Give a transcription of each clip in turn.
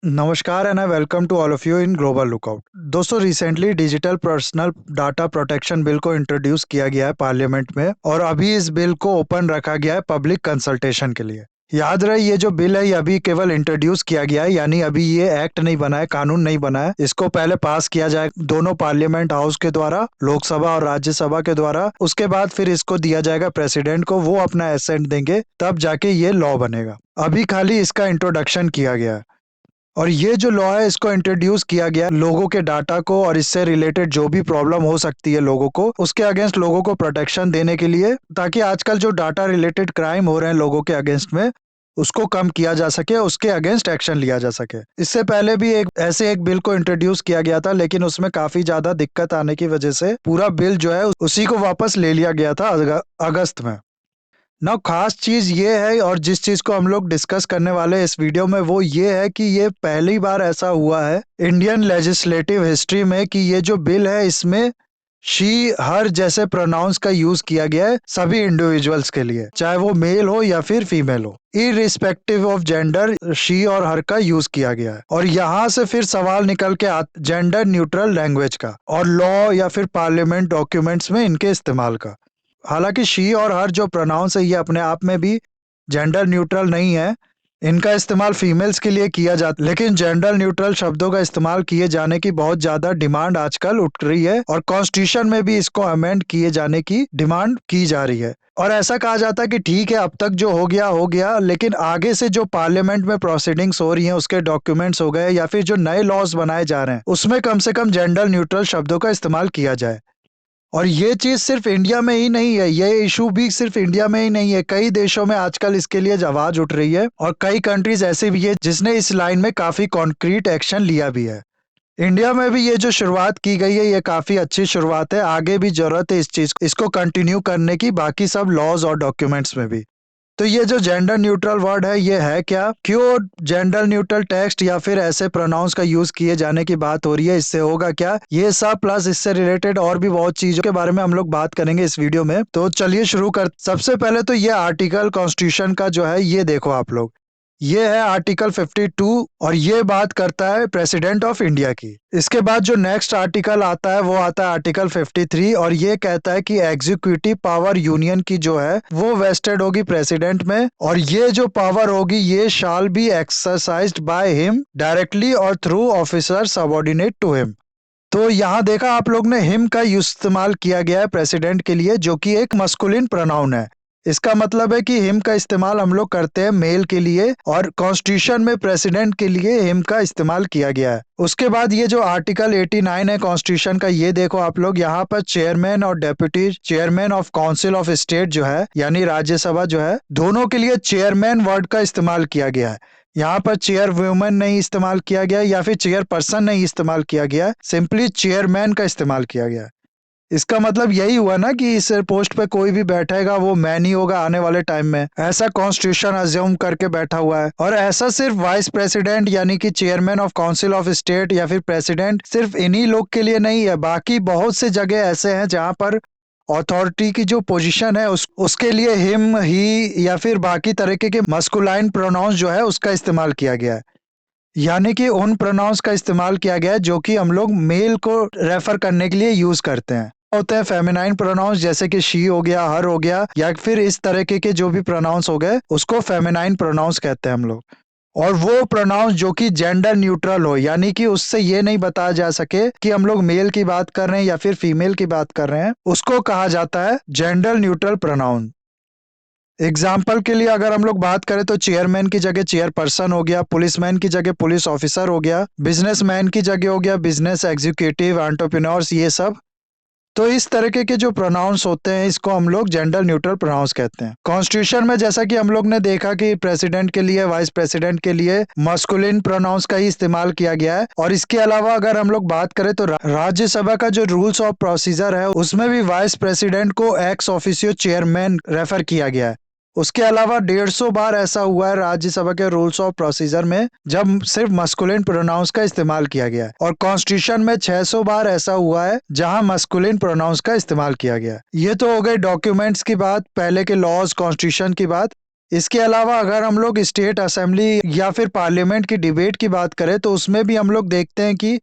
नमस्कार and I welcome to all of you in global lookout. दोस्तों, recently digital personal data protection bill को introduce किया गया है पार्लियामेंट में और अभी इस बिल को ओपन रखा गया है पब्लिक कंसल्टेशन के लिए। याद रहे, ये जो बिल है ये अभी केवल इंट्रोड्यूस किया गया है, यानी अभी ये एक्ट नहीं बना है, कानून नहीं बना है। इसको पहले पास किया जाए दोनों पार्लियामेंट हाउस के द्वारा, लोकसभा और राज्यसभा के द्वारा। उसके बाद फिर इसको दिया जाएगा प्रेसिडेंट को, वो अपना एसेंट देंगे, तब जाके ये लॉ बनेगा। अभी खाली इसका इंट्रोडक्शन किया गया है और ये जो लॉ है इसको इंट्रोड्यूस किया गया लोगों के डाटा को और इससे रिलेटेड जो भी प्रॉब्लम हो सकती है लोगों को, उसके अगेंस्ट लोगों को प्रोटेक्शन देने के लिए, ताकि आजकल जो डाटा रिलेटेड क्राइम हो रहे हैं लोगों के अगेंस्ट में, उसको कम किया जा सके, उसके अगेंस्ट एक्शन लिया जा सके। इससे पहले भी एक बिल को इंट्रोड्यूस किया गया था, लेकिन उसमें काफी ज्यादा दिक्कत आने की वजह से पूरा बिल जो है उसी को वापस ले लिया गया था अगस्त में। ना खास चीज ये है, और जिस चीज को हम लोग डिस्कस करने वाले हैं इस वीडियो में, वो ये है कि ये पहली बार ऐसा हुआ है इंडियन लेजिस्लेटिव हिस्ट्री में कि ये जो बिल है इसमें शी हर जैसे प्रोनाउंस का यूज किया गया है सभी इंडिविजुअल्स के लिए, चाहे वो मेल हो या फिर फीमेल हो। इरिस्पेक्टिव ऑफ जेंडर शी और हर का यूज किया गया है। और यहाँ से फिर सवाल निकल के जेंडर न्यूट्रल लैंग्वेज का और लॉ या फिर पार्लियामेंट डॉक्यूमेंट्स में इनके इस्तेमाल का। हालांकि शी और हर जो प्रोनाउंस है ये अपने आप में भी जेंडर न्यूट्रल नहीं है, इनका इस्तेमाल फीमेल्स के लिए किया जाता है, लेकिन जेंडर न्यूट्रल शब्दों का इस्तेमाल किए जाने की बहुत ज्यादा डिमांड आजकल उठ रही है और कॉन्स्टिट्यूशन में भी इसको अमेंड किए जाने की डिमांड की जा रही है। और ऐसा कहा जाता है कि ठीक है, अब तक जो हो गया, लेकिन आगे से जो पार्लियामेंट में प्रोसीडिंग्स हो रही हैं, उसके डॉक्यूमेंट्स हो गए या फिर जो नए लॉज बनाए जा रहे हैं, उसमें कम से कम जेंडर न्यूट्रल शब्दों का इस्तेमाल किया जाए। और ये चीज सिर्फ इंडिया में ही नहीं है, ये इशू भी सिर्फ इंडिया में ही नहीं है, कई देशों में आजकल इसके लिए आवाज उठ रही है और कई कंट्रीज ऐसे भी है जिसने इस लाइन में काफी कॉन्क्रीट एक्शन लिया भी है। इंडिया में भी ये जो शुरुआत की गई है ये काफी अच्छी शुरुआत है, आगे भी जरूरत है इस चीज इसको कंटिन्यू करने की, बाकी सब लॉज और डॉक्यूमेंट्स में भी। तो ये जो जेंडर न्यूट्रल वर्ड है ये है क्या, क्यों जेंडर न्यूट्रल टेक्स्ट या फिर ऐसे प्रोनाउंस का यूज किए जाने की बात हो रही है, इससे होगा क्या, ये सब प्लस इससे रिलेटेड और भी बहुत चीजों के बारे में हम लोग बात करेंगे इस वीडियो में। तो चलिए शुरू कर। सबसे पहले तो ये आर्टिकल कॉन्स्टिट्यूशन का जो है ये देखो आप लोग, ये है आर्टिकल 52 और ये बात करता है प्रेसिडेंट ऑफ इंडिया की। इसके बाद जो नेक्स्ट आर्टिकल आता है वो आता है आर्टिकल 53 और ये कहता है कि एग्जीक्यूटिव पावर यूनियन की जो है वो वेस्टेड होगी प्रेसिडेंट में, और ये जो पावर होगी ये shall be exercised by him directly और through officer subordinate to him. तो यहाँ देखा आप लोग ने, हिम का इस्तेमाल किया गया है प्रेसिडेंट के लिए, जो कि एक मस्कुलिन प्रोनाउन है। इसका मतलब है कि हिम का इस्तेमाल हम लोग करते हैं मेल के लिए, और कॉन्स्टिट्यूशन में प्रेसिडेंट के लिए हिम का इस्तेमाल किया गया है। उसके बाद ये जो आर्टिकल 89 है कॉन्स्टिट्यूशन का, ये देखो आप लोग, यहाँ पर चेयरमैन और deputy chairman of council of state जो है, यानी राज्यसभा जो है, दोनों के लिए चेयरमैन वर्ड का इस्तेमाल किया गया है। यहाँ पर चेयर वुमेन नहीं इस्तेमाल किया गया या फिर चेयर पर्सन नहीं इस्तेमाल किया गया, सिंपली चेयरमैन का इस्तेमाल किया गया। इसका मतलब यही हुआ ना कि इस पोस्ट पे कोई भी बैठेगा वो मैन ही होगा आने वाले टाइम में, ऐसा कॉन्स्टिट्यूशन अज्यूम करके बैठा हुआ है। और ऐसा सिर्फ वाइस प्रेसिडेंट यानी कि chairman of council of state या फिर प्रेसिडेंट सिर्फ इन्हीं लोग के लिए नहीं है, बाकी बहुत से जगह ऐसे हैं जहां पर अथॉरिटी की जो पोजीशन है उसके लिए हिम ही या फिर बाकी तरीके के मस्कुलाइन प्रोनाउंस जो है उसका इस्तेमाल किया गया है, यानी कि उन प्रोनाउंस का इस्तेमाल किया गया है जो कि हम लोग मेल को रेफर करने के लिए यूज करते हैं। होते हैं फेमिनाइन प्रोनाउंस, जैसे कि शी हो गया, हर हो गया, या फिर इस तरीके के जो भी प्रोनाउंस हो गए उसको फेमिनाइन प्रोनाउंस कहते हैं हम लोग। और वो प्रोनाउंस जो कि जेंडर न्यूट्रल हो, यानी कि उससे ये नहीं बताया जा सके कि हम लोग मेल की बात कर रहे हैं या फिर फीमेल की बात कर रहे हैं, उसको कहा जाता है जेंडर न्यूट्रल प्रोनाउन। एग्जाम्पल के लिए अगर हम लोग बात करें तो चेयरमैन की जगह चेयरपर्सन हो गया, पुलिसमैन की जगह पुलिस ऑफिसर हो गया, बिजनेसमैन की जगह हो गया बिजनेस एग्जीक्यूटिव, एंटरप्रेन्योर्स, ये सब। तो इस तरीके के जो प्रोनाउंस होते हैं इसको हम लोग जेंडर न्यूट्रल प्रोनाउंस कहते हैं। कॉन्स्टिट्यूशन में जैसा कि हम लोग ने देखा कि प्रेसिडेंट के लिए, वाइस प्रेसिडेंट के लिए मस्कुलिन प्रोनाउंस का ही इस्तेमाल किया गया है। और इसके अलावा अगर हम लोग बात करें तो राज्यसभा का जो रूल्स ऑफ प्रोसीजर है उसमें भी वाइस प्रेसिडेंट को एक्स ऑफिसियो चेयरमैन रेफर किया गया है। उसके अलावा 150 बार ऐसा हुआ है राज्यसभा के रूल्स ऑफ प्रोसीजर में जब सिर्फ मस्कुलिन प्रोनाउंस का इस्तेमाल किया गया है, और कॉन्स्टिट्यूशन में 600 बार ऐसा हुआ है जहां मस्कुलिन प्रोनाउंस का इस्तेमाल किया गया है। ये तो हो गई डॉक्यूमेंट्स की बात, पहले के लॉज, कॉन्स्टिट्यूशन की बात। इसके अलावा अगर हम लोग स्टेट असेंबली या फिर पार्लियामेंट की डिबेट की बात करें तो उसमें भी हम लोग देखते हैं कि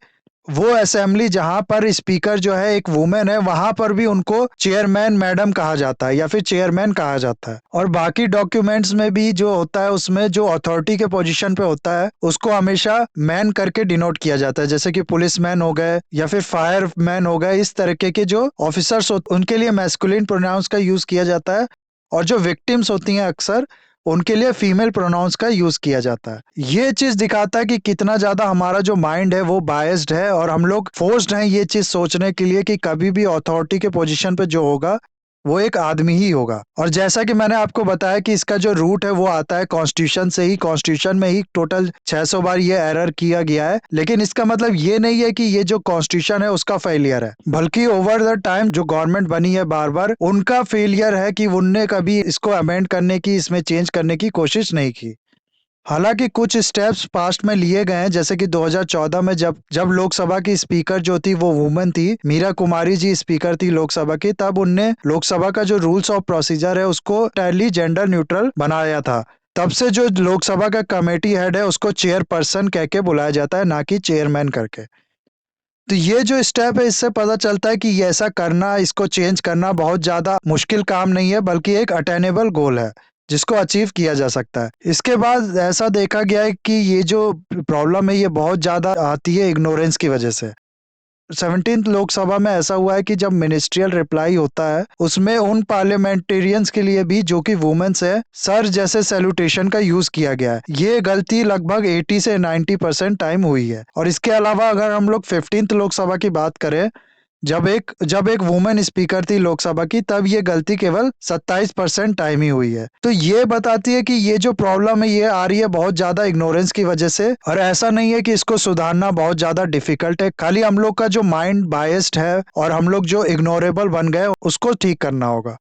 वो असेंबली जहां पर स्पीकर जो है एक वुमेन है, वहां पर भी उनको चेयरमैन मैडम कहा जाता है या फिर चेयरमैन कहा जाता है। और बाकी डॉक्यूमेंट्स में भी जो होता है उसमें जो अथॉरिटी के पोजीशन पे होता है उसको हमेशा मैन करके डिनोट किया जाता है, जैसे कि पुलिस मैन हो गए या फिर फायर मैन हो गए। इस तरीके के जो ऑफिसर्स उनके लिए मैस्कुलिन प्रोनाउंस का यूज किया जाता है, और जो विक्टिम्स होती हैं अक्सर उनके लिए फीमेल प्रोनाउंस का यूज किया जाता है। ये चीज दिखाता है कि कितना ज्यादा हमारा जो माइंड है वो बायस्ड है, और हम लोग फोर्स्ड हैं ये चीज सोचने के लिए कि कभी भी अथॉरिटी के पोजीशन पे जो होगा वो एक आदमी ही होगा। और जैसा कि मैंने आपको बताया कि इसका जो रूट है वो आता है कॉन्स्टिट्यूशन से ही। कॉन्स्टिट्यूशन में ही टोटल 600 बार ये एरर किया गया है, लेकिन इसका मतलब ये नहीं है कि ये जो कॉन्स्टिट्यूशन है उसका फेलियर है, बल्कि ओवर द टाइम जो गवर्नमेंट बनी है बार बार उनका फेलियर है कि उनने कभी इसको अमेंड करने की, इसमें चेंज करने की कोशिश नहीं की। हालांकि कुछ स्टेप्स पास्ट में लिए गए हैं, जैसे कि 2014 में जब जब लोकसभा की स्पीकर जो थी वो वुमेन थी, मीरा कुमारी जी स्पीकर थी लोकसभा की, तब उनने लोकसभा का जो रूल्स ऑफ प्रोसीजर है उसको टैली जेंडर न्यूट्रल बनाया था। तब से जो लोकसभा का कमेटी हेड है उसको चेयरपर्सन कह के बुलाया जाता है, ना कि चेयरमैन करके। तो ये जो स्टेप है इससे पता चलता है कि ये ऐसा करना, इसको चेंज करना बहुत ज्यादा मुश्किल काम नहीं है, बल्कि एक अटेनेबल गोल है जिसको अचीव किया जा सकता है। इसके बाद ऐसा देखा गया है कि ये जो प्रॉब्लम है ये बहुत ज्यादा आती है इग्नोरेंस की वजह से। 17th लोकसभा में ऐसा हुआ है कि जब मिनिस्ट्रियल रिप्लाई होता है उसमें उन पार्लियामेंटेरियंस के लिए भी जो कि वुमेन्स है, सर जैसे सैल्यूटेशन का यूज किया गया है। ये गलती लगभग 80 से 90% टाइम हुई है। और इसके अलावा अगर हम लोग 15th लोकसभा की बात करें, जब एक वुमेन स्पीकर थी लोकसभा की, तब ये गलती केवल 27% टाइम ही हुई है। तो ये बताती है कि ये जो प्रॉब्लम है ये आ रही है बहुत ज्यादा इग्नोरेंस की वजह से, और ऐसा नहीं है कि इसको सुधारना बहुत ज्यादा डिफिकल्ट है, खाली हम लोग का जो माइंड बायस्ड है और हम लोग जो इग्नोरेबल बन गए उसको ठीक करना होगा।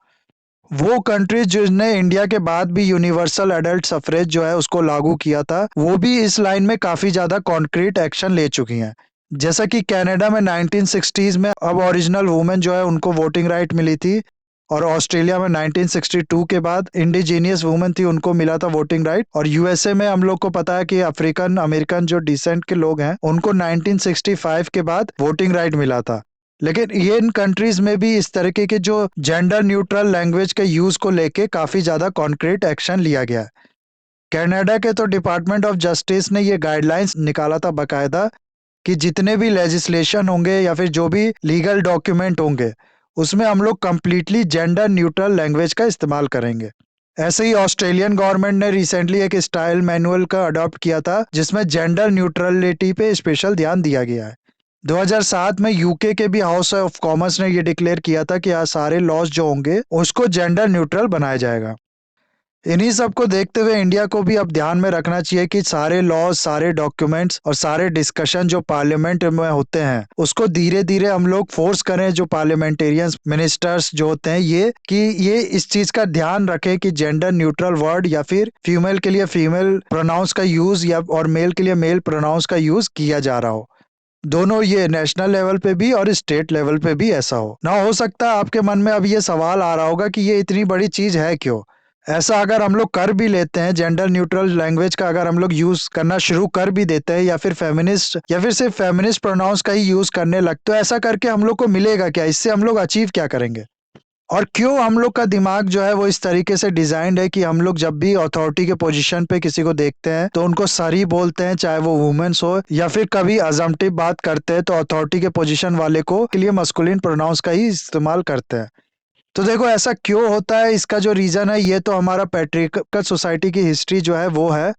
वो कंट्रीज जिसने इंडिया के बाद भी यूनिवर्सल एडल्ट सफरेज जो है उसको लागू किया था, वो भी इस लाइन में काफी ज्यादा कॉन्क्रीट एक्शन ले चुकी हैं। जैसा कि कनाडा में 1960s में अब ओरिजिनल वुमेन जो है उनको वोटिंग राइट मिली थी, और ऑस्ट्रेलिया में 1962 के बाद इंडिजीनियस वुमेन थी उनको मिला था वोटिंग राइट, और यूएसए में हम लोग को पता है कि अफ्रीकन अमेरिकन जो डिसेंट के लोग हैं उनको 1965 के बाद वोटिंग राइट मिला था। लेकिन ये इन कंट्रीज में भी इस तरीके के जो जेंडर न्यूट्रल लैंग्वेज के यूज को लेके काफी ज्यादा कॉन्क्रीट एक्शन लिया गया है। कनाडा के तो डिपार्टमेंट ऑफ जस्टिस ने ये गाइडलाइंस निकाला था बकायदा कि जितने भी लेजिस्लेशन होंगे या फिर जो भी लीगल डॉक्यूमेंट होंगे उसमें हम लोग कंप्लीटली जेंडर न्यूट्रल लैंग्वेज का इस्तेमाल करेंगे। ऐसे ही ऑस्ट्रेलियन गवर्नमेंट ने रिसेंटली एक स्टाइल मैनुअल का अडॉप्ट किया था जिसमें जेंडर न्यूट्रलिटी पे स्पेशल ध्यान दिया गया है। 2007 में यूके के भी हाउस ऑफ कॉमन्स ने ये डिक्लेयर किया था कि सारे लॉज जो होंगे उसको जेंडर न्यूट्रल बनाया जाएगा। इन्हीं सब को देखते हुए इंडिया को भी अब ध्यान में रखना चाहिए कि सारे लॉज, सारे डॉक्यूमेंट्स और सारे डिस्कशन जो पार्लियामेंट में होते हैं उसको धीरे धीरे हम लोग फोर्स करें, जो पार्लियामेंटेरियंस मिनिस्टर्स जो होते हैं ये इस चीज का ध्यान रखें कि जेंडर न्यूट्रल वर्ड या फिर फीमेल के लिए फीमेल प्रोनाउंस का यूज या और मेल के लिए मेल प्रोनाउंस का यूज किया जा रहा हो। दोनों, ये नेशनल लेवल पे भी और स्टेट लेवल पे भी ऐसा हो ना। हो सकता है आपके मन में अब ये सवाल आ रहा होगा कि ये इतनी बड़ी चीज है क्यों। ऐसा अगर हम लोग कर भी लेते हैं, जेंडर न्यूट्रल लैंग्वेज का अगर हम लोग यूज करना शुरू कर भी देते हैं, या फिर फेमिनिस्ट या फिर सिर्फ फेमिनिस्ट प्रोनाउंस का ही यूज करने लगते, तो ऐसा करके हम लोग को मिलेगा क्या, इससे हम लोग अचीव क्या करेंगे। और क्यों हम लोग का दिमाग जो है वो इस तरीके से डिजाइंड है कि हम लोग जब भी अथॉरिटी के पोजीशन पे किसी को देखते हैं तो उनको सर ही बोलते हैं, चाहे वो वुमेन्स हो, या फिर कभी अजम्पटिव बात करते हैं तो अथॉरिटी के पोजीशन वाले को के लिए मस्कुलिन प्रोनाउंस का ही इस्तेमाल करते हैं। तो देखो ऐसा क्यों होता है, इसका जो रीजन है ये तो हमारा पैट्रियार्कल सोसाइटी की हिस्ट्री जो है वो है।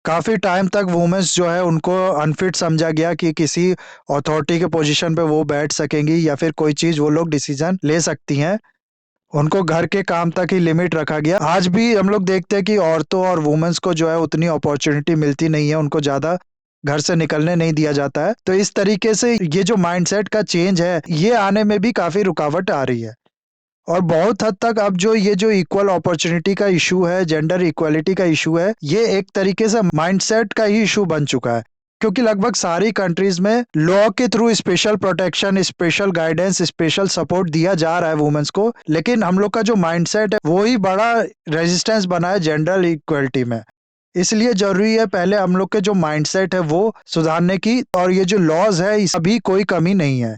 काफी टाइम तक वुमेन्स जो है उनको अनफिट समझा गया कि किसी अथॉरिटी के पोजीशन पे वो बैठ सकेंगी या फिर कोई चीज वो लोग डिसीजन ले सकती हैं। उनको घर के काम तक ही लिमिट रखा गया। आज भी हम लोग देखते हैं कि औरतों और वुमेन्स को जो है उतनी अपॉर्चुनिटी मिलती नहीं है, उनको ज्यादा घर से निकलने नहीं दिया जाता है। तो इस तरीके से ये जो माइंडसेट का चेंज है ये आने में भी काफी रुकावट आ रही है। और बहुत हद तक अब जो ये जो इक्वल अपॉर्चुनिटी का इशू है, जेंडर इक्वालिटी का इशू है, ये एक तरीके से माइंडसेट का ही इशू बन चुका है। क्योंकि लगभग सारी कंट्रीज में लॉ के through special protection, special guidance, special support दिया जा रहा है वुमेन्स को, लेकिन हम लोग का जो माइंडसेट है वो ही बड़ा रेजिस्टेंस बना है जेंडर इक्वलिटी में। इसलिए जरूरी है पहले हम लोग के जो माइंडसेट है वो सुधारने की, और ये जो लॉज है इस अभी कोई कमी नहीं है।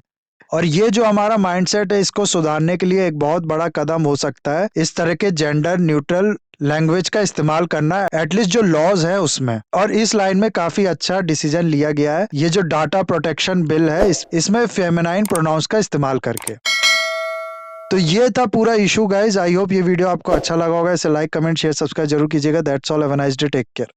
और ये जो हमारा माइंडसेट है इसको सुधारने के लिए एक बहुत बड़ा कदम हो सकता है इस तरह के जेंडर न्यूट्रल लैंग्वेज का इस्तेमाल करना, एटलीस्ट जो लॉज है उसमें। और इस लाइन में काफी अच्छा डिसीजन लिया गया है, ये जो डाटा प्रोटेक्शन बिल है इसमें फेमिनाइन प्रोनाउंस का इस्तेमाल करके। तो ये था पूरा इशू गाइज। आई होप ये वीडियो आपको अच्छा लगा होगा। इसे लाइक, कमेंट, शेयर, सब्सक्राइब जरूर कीजिएगा। That's all, have a nice day, take care.